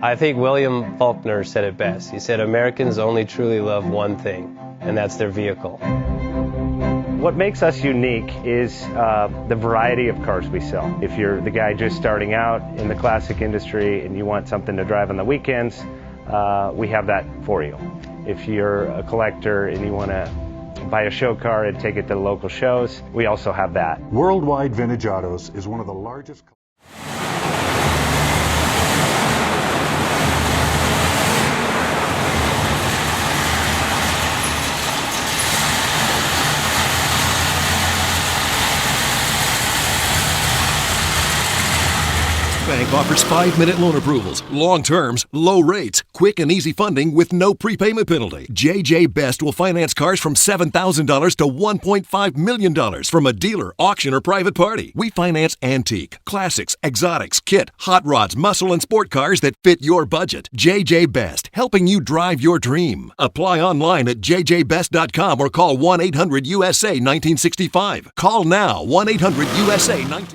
I think William Faulkner said it best. He said, Americans only truly love one thing, and that's their vehicle. What makes us unique is the variety of cars we sell. If you're the guy just starting out in the classic industry and you want something to drive on the weekends, we have that for you. If you're a collector and you want to buy a show car and take it to the local shows, we also have that. Worldwide Vintage Autos is one of the largest... Bank offers 5-minute loan approvals, long terms, low rates, quick and easy funding with no prepayment penalty. JJ Best will finance cars from $7,000 to $1.5 million from a dealer, auction, or private party. We finance antique, classics, exotics, kit, hot rods, muscle, and sport cars that fit your budget. JJ Best, helping you drive your dream. Apply online at jjbest.com or call 1-800-USA-1965. Call now, 1-800-USA-1965.